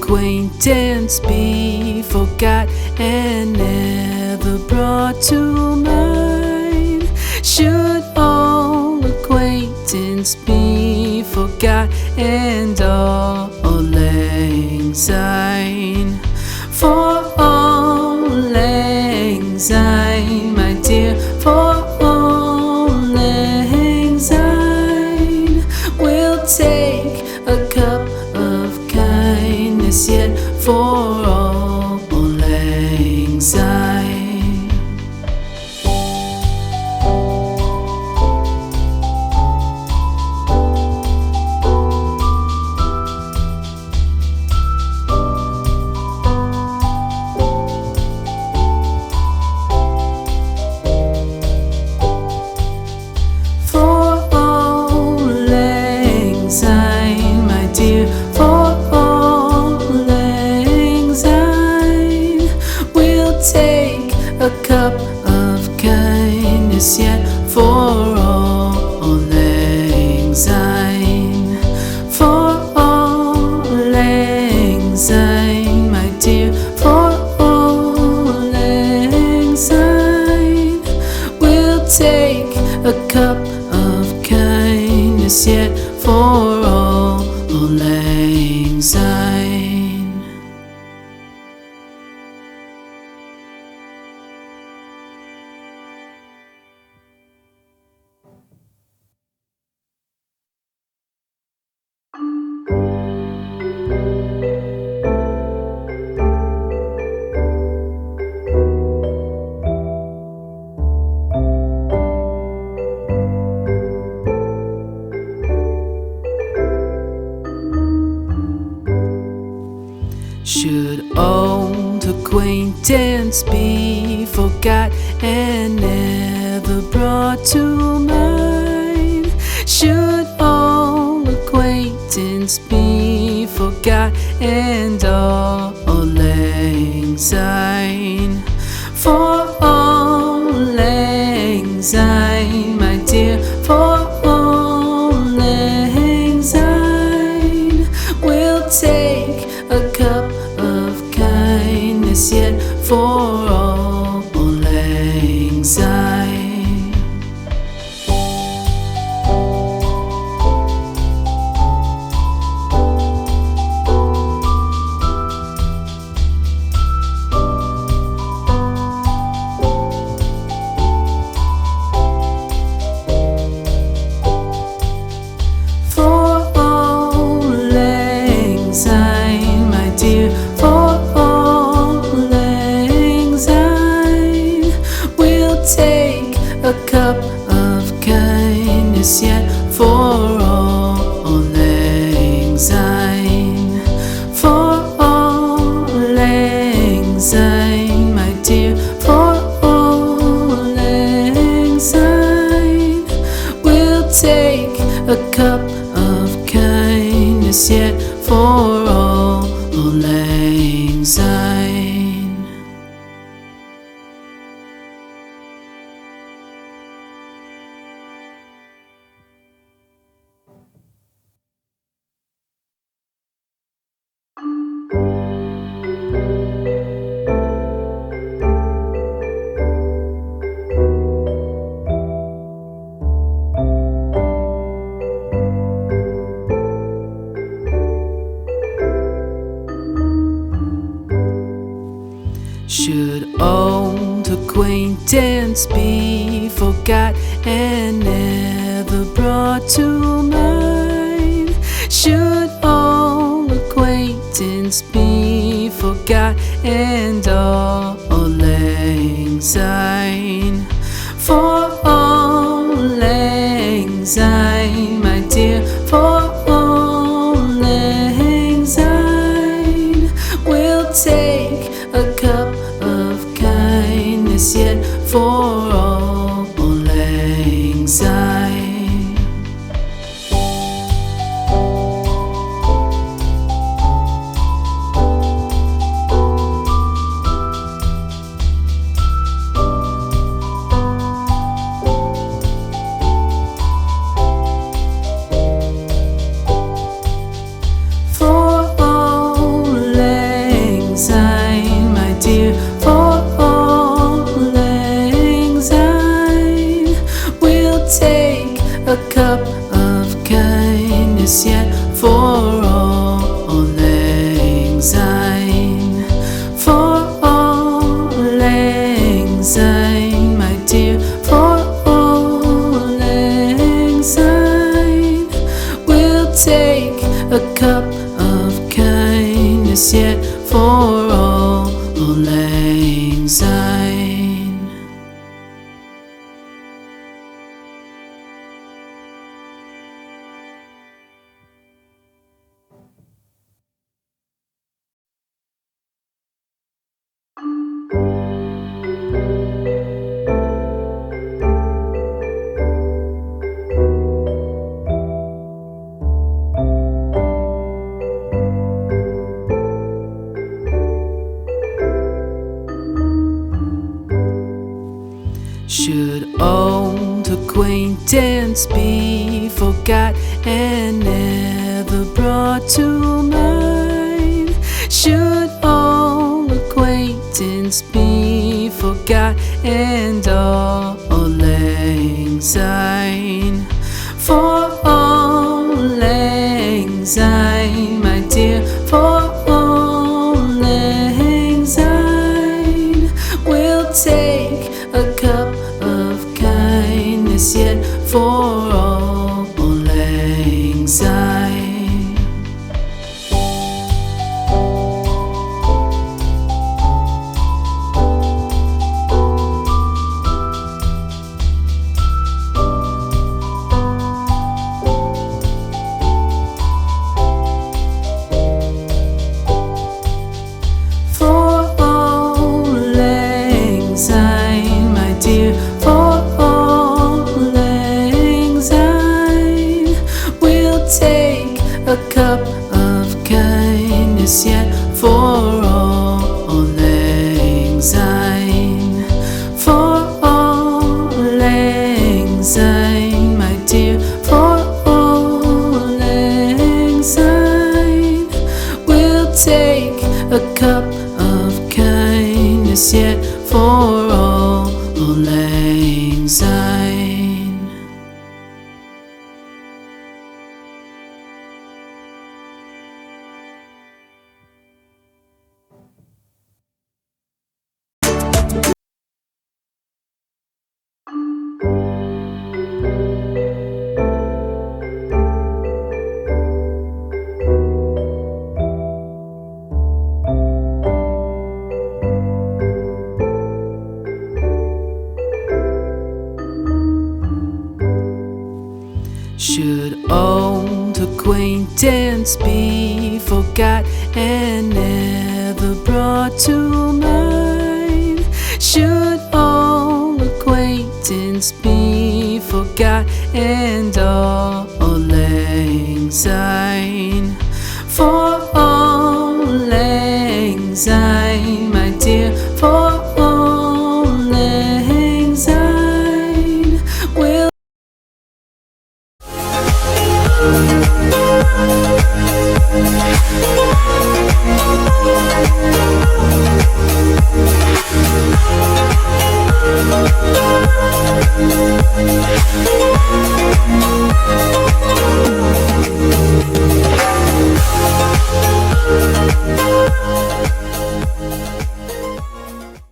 acquaintance be forgot and never brought to mind? Should all acquaintance be forgot and all lang syne? For all lang syne, my dear, for all lang syne, we'll take a cup of kindness yet for all lang syne. A cup of kindness yet for all lang syne. For all lang syne, my dear, for all lang syne, we'll take a cup of kindness yet for all lang syne. Should old acquaintance be forgot and never brought to mind? Should old acquaintance be forgot and all lang syne? For all lang syne, my dear, for all lang syne, we'll take a cup of kindness yet for all lang syne. For all lang syne, my dear, for all lang syne, we'll take a cup of kindness yet for all lang syne. For all lang syne, my dear, for all lang syne, we'll take a cup of kindness yet for all lang syne. Should old acquaintance be forgot and never brought to mind? Should old acquaintance be forgot and all lang syne? For all lang syne, my dear, for all lang syne, we'll take a cup of kindness yet for all lang syne. a cup of kindness yet for all lang syne, for all lang syne, my dear, for all lang syne. We'll take a cup of kindness yet for all lang syne. Should old acquaintance be forgot and never brought to mind? Should old acquaintance be forgot and all lang syne, for all lang syne, my dear, for all lang syne. We'll take a cup of kindness yet for all lang syne. For all lang syne, my dear, for all lang syne. We'll take a cup of kindness yet for all lang syne, for all lang syne, my dear, for all lang syne. We'll take a cup of kindness yet for all lang syne. Should old acquaintance be forgot and never brought to mind? Should old acquaintance be forgot and all lang syne, for all lang syne,